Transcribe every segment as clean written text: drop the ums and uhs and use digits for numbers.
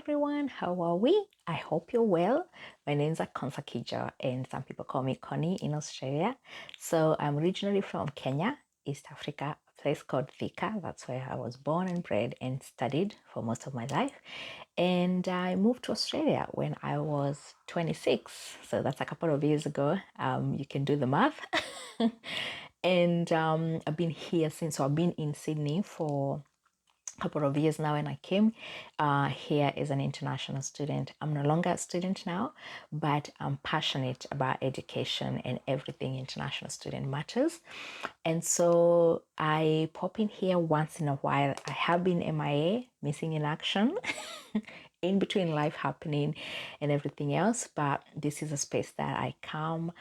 everyone, how are we? I hope you're well. My name's Consoh Kijo, and some people call me Connie in Australia. So I'm originally from Kenya, East Africa, a place called Thika. That's where I was born and bred and studied for most of my life. And I moved to Australia when I was 26. So that's a couple of years ago. You can do the math. And I've been here since. So I've been in Sydney for couple of years now, and I came here as an international student. I'm no longer a student now, but I'm passionate about education and everything international student matters. And so I pop in here once in a while. I have been MIA, missing in action, in between life happening and everything else, but this is a space that I come.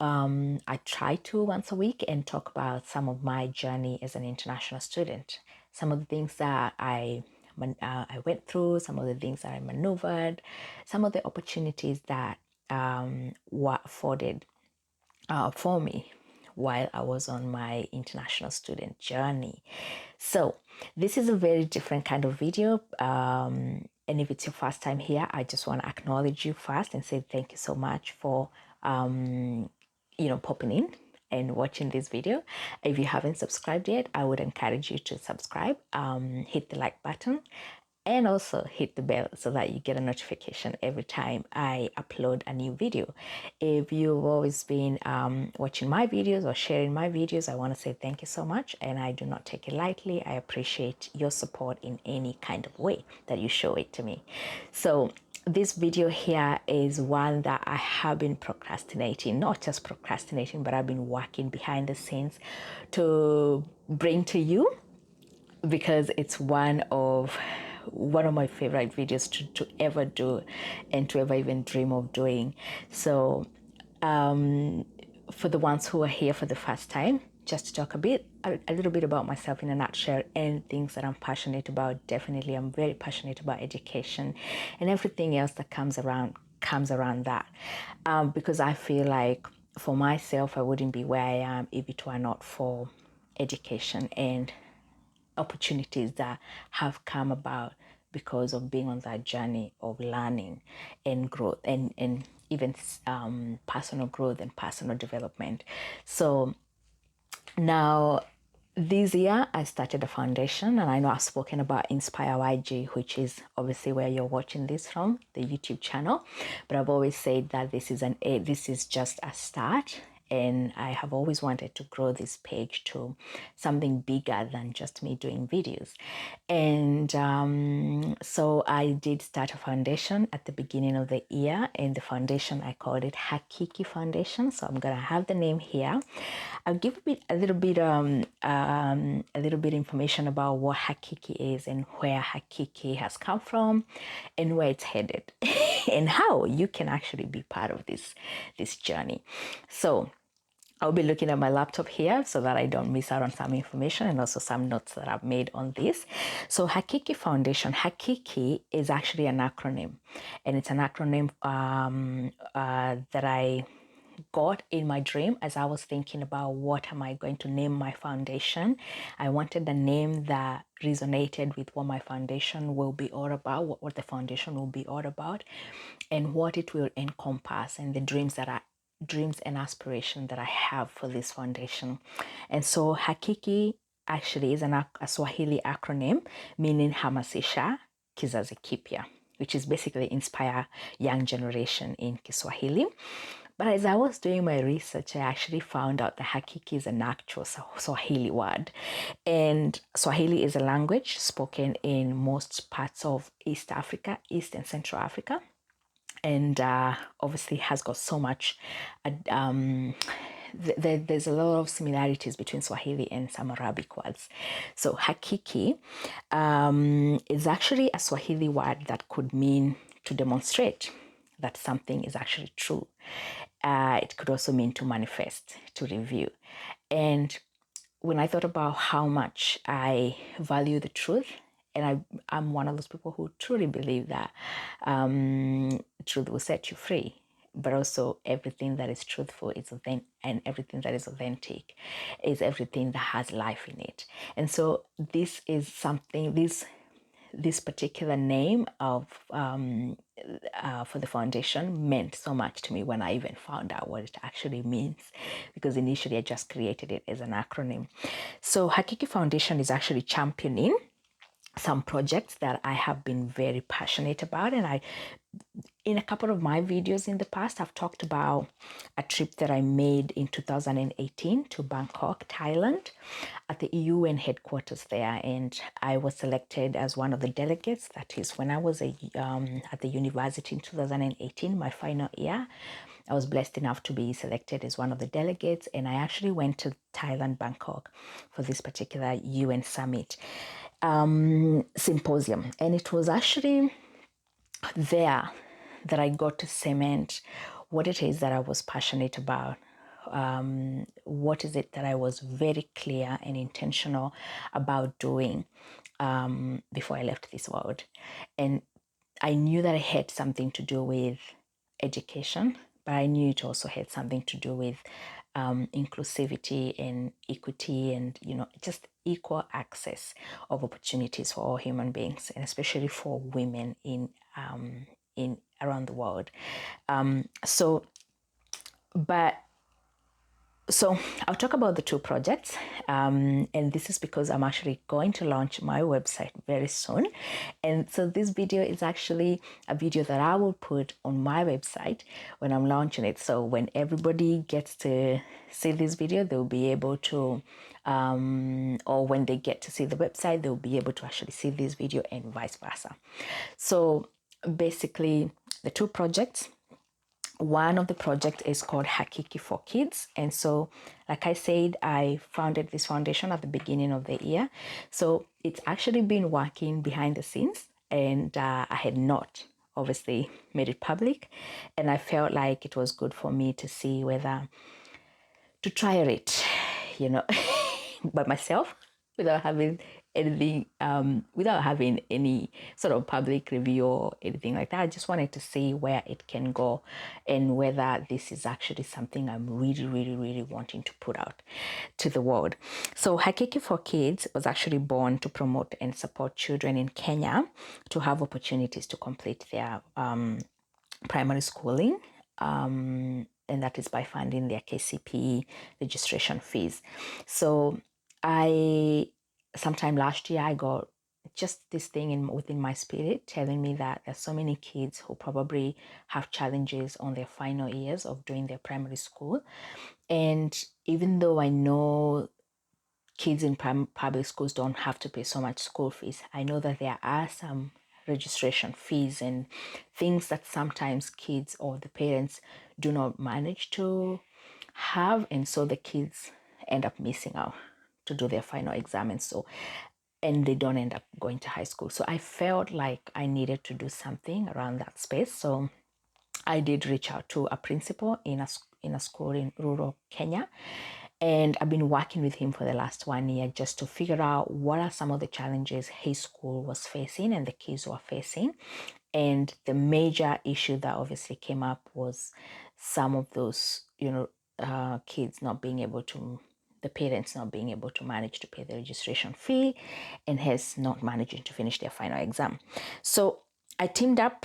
I try to once a week and talk about some of my journey as an international student, some of the things that I went through, some of the things that I maneuvered, some of the opportunities that were afforded for me while I was on my international student journey. So this is a very different kind of video. And if it's your first time here, I just want to acknowledge you first and say thank you so much for popping in and watching this video. If you haven't subscribed yet, I would encourage you to subscribe, hit the like button, and also hit the bell so that you get a notification every time I upload a new video. If you've always been watching my videos or sharing my videos, I want to say thank you so much, and I do not take it lightly. I appreciate your support in any kind of way that you show it to me. So this video here is one that I have been procrastinating, not just procrastinating, but I've been working behind the scenes to bring to you, because it's one of my favorite videos to ever do and to ever even dream of doing. So for the ones who are here for the first time, just to talk a little bit about myself in a nutshell and things that I'm passionate about. Definitely, I'm very passionate about education and everything else that comes around that. Because I feel like for myself, I wouldn't be where I am if it were not for education and opportunities that have come about because of being on that journey of learning and growth and even personal growth and personal development. So now this year I started a foundation, and I know I've spoken about Inspire YG, which is obviously where you're watching this from, the YouTube channel. But I've always said that this is just a start, and I have always wanted to grow this page to something bigger than just me doing videos. And so I did start a foundation at the beginning of the year, and the foundation, I called it Hakiki Foundation. So I'm gonna have the name here. I'll give a little bit information about what Hakiki is and where Hakiki has come from and where it's headed and how you can actually be part of this journey. So I'll be looking at my laptop here so that I don't miss out on some information and also some notes that I've made on this. So Hakiki Foundation, Hakiki is actually an acronym, and it's an acronym that I got in my dream as I was thinking about what am I going to name my foundation. I wanted a name that resonated with what my foundation will be all about, what the foundation will be all about, and what it will encompass, and the dreams and aspiration that I have for this foundation. And so Hakiki actually is a Swahili acronym meaning hamasisha kizazi kipya, which is basically inspire young generation in Kiswahili. But as I was doing my research, I actually found out that Hakiki is an actual Swahili word. And Swahili is a language spoken in most parts of East Africa, East and Central Africa. And obviously has got so much, there's a lot of similarities between Swahili and some Arabic words. So Hakiki is actually a Swahili word that could mean to demonstrate that something is actually true. It could also mean to manifest, to review. And when I thought about how much I value the truth, and I'm one of those people who truly believe that truth will set you free, but also everything that is truthful is authentic, and everything that is authentic is everything that has life in it. And so this is something, this particular name of for the foundation meant so much to me when I even found out what it actually means, because initially I just created it as an acronym. So Hakiki Foundation is actually championing some projects that I have been very passionate about. And in a couple of my videos in the past, I've talked about a trip that I made in 2018 to Bangkok, Thailand, at the UN headquarters there. And I was selected as one of the delegates. That is, when I was at the university in 2018, my final year, I was blessed enough to be selected as one of the delegates. And I actually went to Thailand, Bangkok, for this particular UN summit symposium. And it was actually there that I got to cement what it is that I was passionate about. What is it that I was very clear and intentional about doing before I left this world. And I knew that it had something to do with education, but I knew it also had something to do with inclusivity and equity, and just equal access of opportunities for all human beings, and especially for women in around the world. So I'll talk about the two projects, and this is because I'm actually going to launch my website very soon. And so this video is actually a video that I will put on my website when I'm launching it. So when everybody gets to see this video, they'll be able to, or when they get to see the website, they'll be able to actually see this video, and vice versa. So basically, the two projects. One of the projects is called Hakiki for Kids. And so, like I said, I founded this foundation at the beginning of the year. So it's actually been working behind the scenes, and I had not obviously made it public. And I felt like it was good for me to see whether to try it, by myself, without having anything, without having any sort of public review or anything like that. I just wanted to see where it can go, and whether this is actually something I'm really, really, really wanting to put out to the world. So Hakiki for Kids was actually born to promote and support children in Kenya to have opportunities to complete their primary schooling. And that is by funding their KCPE registration fees. So sometime last year, I got just this thing within my spirit telling me that there's so many kids who probably have challenges on their final years of doing their primary school. And even though I know kids in public schools don't have to pay so much school fees, I know that there are some registration fees and things that sometimes kids or the parents do not manage to have, and so the kids end up missing out to do their final exam, and they don't end up going to high school. So I felt like I needed to do something around that space. So I did reach out to a principal in a school in rural Kenya, and I've been working with him for the last 1 year just to figure out what are some of the challenges his school was facing and the kids were facing. And the major issue that obviously came up was some of those, kids not being able to, the parents not being able to manage to pay the registration fee, and hence not managing to finish their final exam. So I teamed up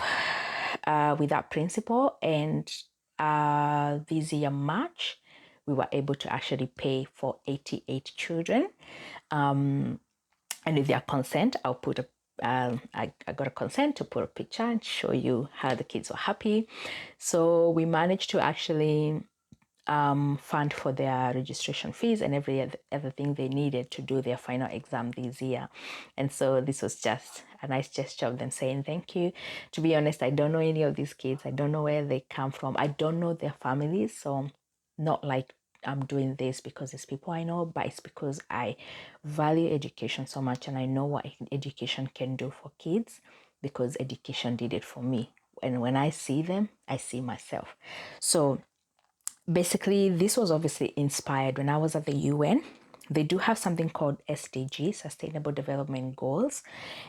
with that principal, and this year, March, we were able to actually pay for 88 children. And with their consent, I got a consent to put a picture and show you how the kids were happy. So we managed to actually fund for their registration fees and every other thing they needed to do their final exam this year. And so this was just a nice gesture of them saying thank you. To be honest, I don't know any of these kids. I don't know where they come from. I don't know their families. So not like I'm doing this because it's people I know, but it's because I value education so much, and I know what education can do for kids, because education did it for me. And when I see them, I see myself. So basically, this was obviously inspired when I was at the UN. They do have something called SDG, Sustainable Development Goals.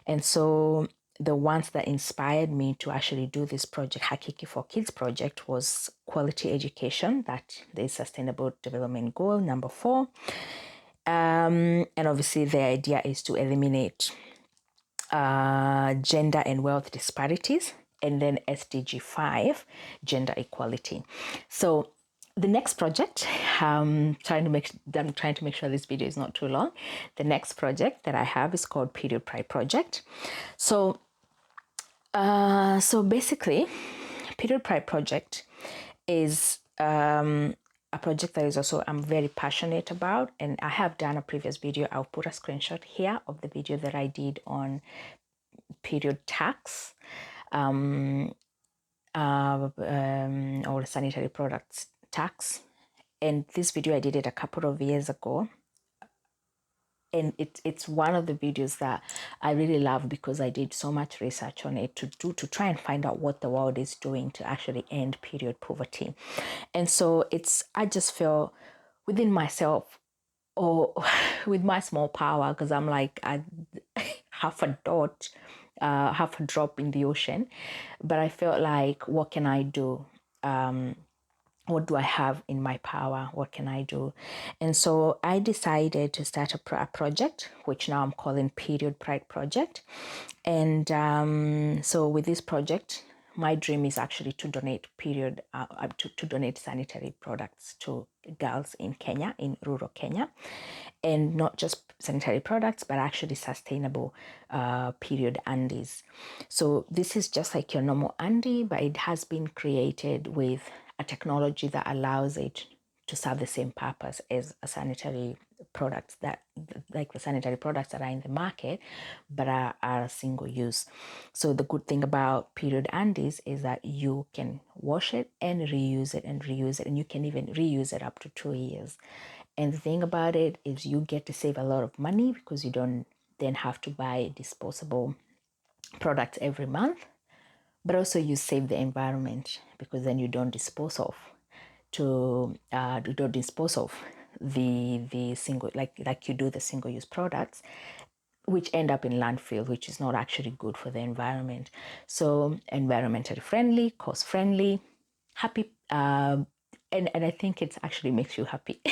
And so the ones that inspired me to actually do this project, Hakiki for Kids project, was quality education. That is Sustainable Development Goal number 4. And obviously the idea is to eliminate gender and wealth disparities, and then SDG 5, gender equality. So the next project, I'm trying to make sure this video is not too long. The next project that I have is called Period Pride Project. So basically, Period Pride Project is a project that is also I'm very passionate about, and I have done a previous video. I'll put a screenshot here of the video that I did on period tax or sanitary products tax. And this video, I did it a couple of years ago. And it's one of the videos that I really love because I did so much research on it to try and find out what the world is doing to actually end period poverty. And so I just feel within myself, or with my small power, because I'm like half a dot, half a drop in the ocean, but I felt like, what can I do? What do I have in my power? What can I do? And so I decided to start a project, which now I'm calling Period Pride Project. And so with this project, my dream is actually to donate to donate sanitary products to girls in Kenya, in rural Kenya, and not just sanitary products, but actually sustainable period undies. So this is just like your normal undie, but it has been created with a technology that allows it to serve the same purpose as a sanitary products that, like the sanitary products that are in the market, but are single use. So the good thing about period undies is that you can wash it and reuse it and reuse it, and you can even reuse it up to 2 years. And the thing about it is you get to save a lot of money because you don't then have to buy disposable products every month, but also you save the environment because then you don't dispose of the single, like you do the single use products, which end up in landfill, which is not actually good for the environment. So environmentally friendly, cost friendly, happy, and I think it actually makes you happy.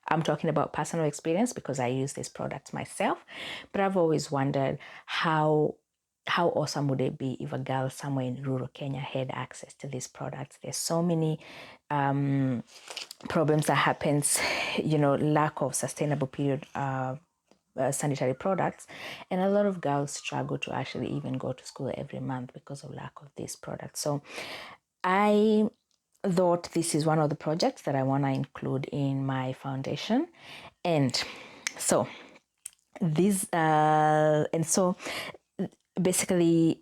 I'm talking about personal experience because I use these products myself, but I've always wondered how awesome would it be if a girl somewhere in rural Kenya had access to these products. There's so many problems that happens, lack of sustainable period sanitary products, and a lot of girls struggle to actually even go to school every month because of lack of these products. So I thought this is one of the projects that I want to include in my foundation. And so basically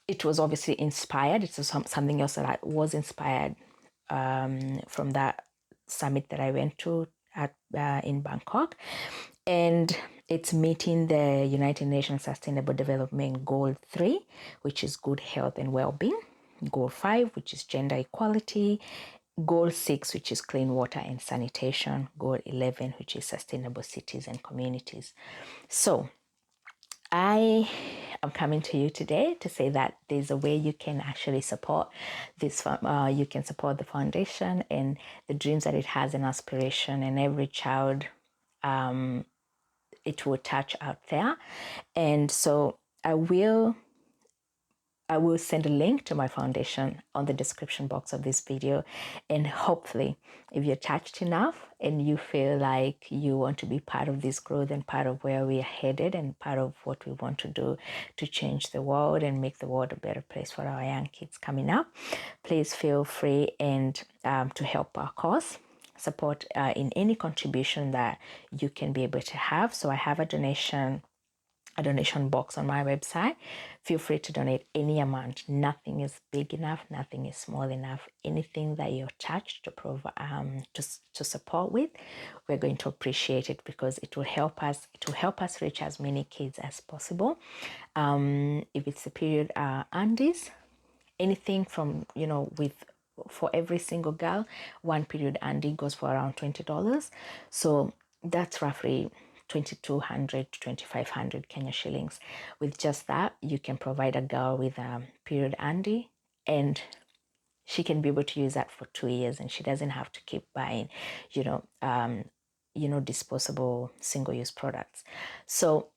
it was obviously inspired. It's something else that I was inspired from that summit that I went to in Bangkok. And it's meeting the United Nations Sustainable Development Goal 3, which is good health and well-being. Goal 5, which is gender equality. Goal 6, which is clean water and sanitation. Goal 11, which is sustainable cities and communities. So I am coming to you today to say that there's a way you can actually support this. You can support the foundation and the dreams that it has and aspiration, and every child it will touch out there. And so I will send a link to my foundation on the description box of this video. And hopefully, if you're touched enough and you feel like you want to be part of this growth and part of where we are headed and part of what we want to do to change the world and make the world a better place for our young kids coming up, please feel free and to help our cause. Support in any contribution that you can be able to have. So I have a donation box on my website. Feel free to donate any amount. Nothing is big enough, nothing is small enough. Anything that you're touched to provide to support with, we're going to appreciate it because it will help us reach as many kids as possible. If it's the period undies, anything from for every single girl, one period undie goes for around $20. So that's roughly 2,200 to 2,500 Kenya shillings. With just that, you can provide a girl with a period undie, and she can be able to use that for 2 years, and she doesn't have to keep buying, disposable single-use products. So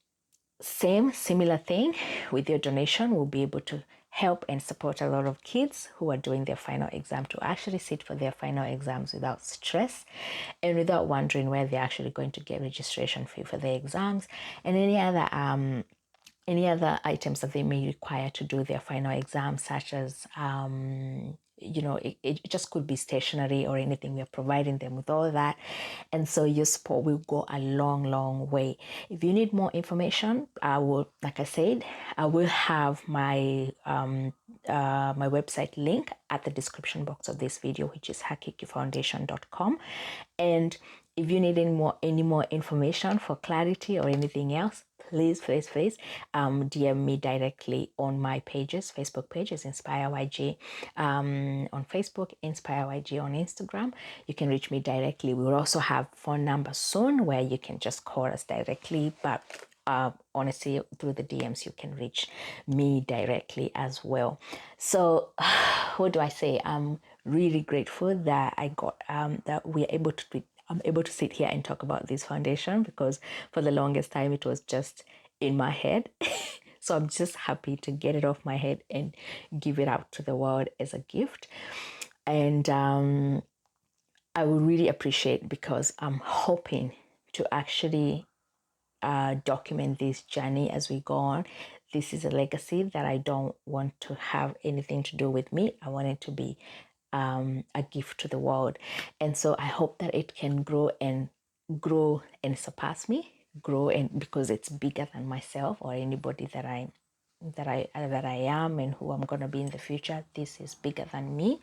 similar thing with your donation. Will be able to help and support a lot of kids who are doing their final exam to actually sit for their final exams without stress and without wondering where they're actually going to get registration fee for their exams and any other items that they may require to do their final exam, such as it just could be stationery or anything. We're providing them with all that, and so your support will go a long way. If you need more information, I will, like I said, I will have my my website link at the description box of this video, which is hakikifoundation.com. And if you need any more information for clarity or anything else, please DM me directly on my pages. Facebook pages, Inspire YG on Facebook, Inspire YG on Instagram. You can reach me directly. We will also have phone numbers soon where you can just call us directly, but honestly, through the DMs you can reach me directly as well. So what do I say? I'm really grateful that I got that we're able to I'm able to sit here and talk about this foundation, because for the longest time it was just in my head. So I'm just happy to get it off my head and give it out to the world as a gift. And I would really appreciate, because I'm hoping to actually document this journey as we go on. This is a legacy that I don't want to have anything to do with me. I want it to be a gift to the world. And so I hope that it can grow and surpass me, because it's bigger than myself or anybody that I am and who I'm going to be in the future. This is bigger than me.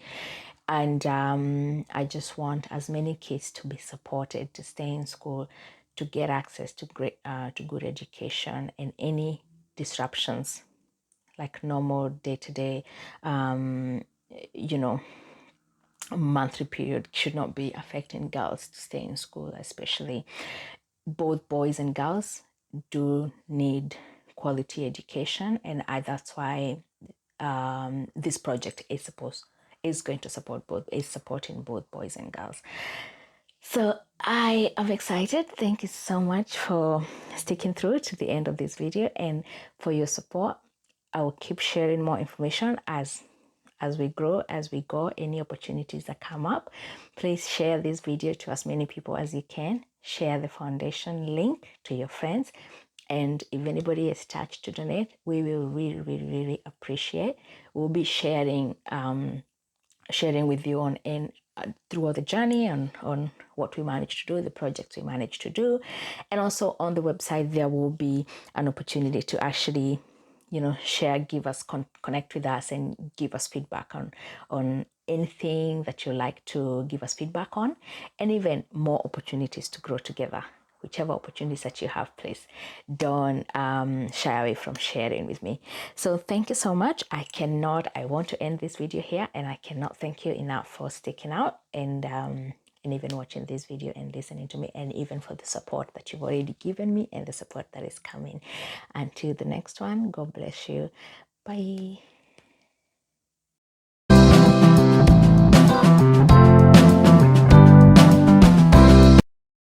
And I just want as many kids to be supported, to stay in school, to get access to good education, and any disruptions like normal day-to-day monthly period should not be affecting girls to stay in school. Especially both boys and girls do need quality education, and that's why this project is going to supporting both boys and girls. So I am excited. Thank you so much for sticking through to the end of this video and for your support. I will keep sharing more information as we grow, as we go. Any opportunities that come up, please share this video to as many people as you can. Share the foundation link to your friends. And if anybody is touched to donate, we will really appreciate. We'll be sharing with you on throughout the journey on what we managed to do, the projects we managed to do. And also on the website, there will be an opportunity to actually, share, give us, connect with us and give us feedback on anything that you like to give us feedback on, and even more opportunities to grow together. Whichever opportunities that you have, please don't shy away from sharing with me. So thank you so much. I want to end this video here, and I cannot thank you enough for sticking out and even watching this video and listening to me, and even for the support that you've already given me and the support that is coming. Until the next one, God bless you. Bye.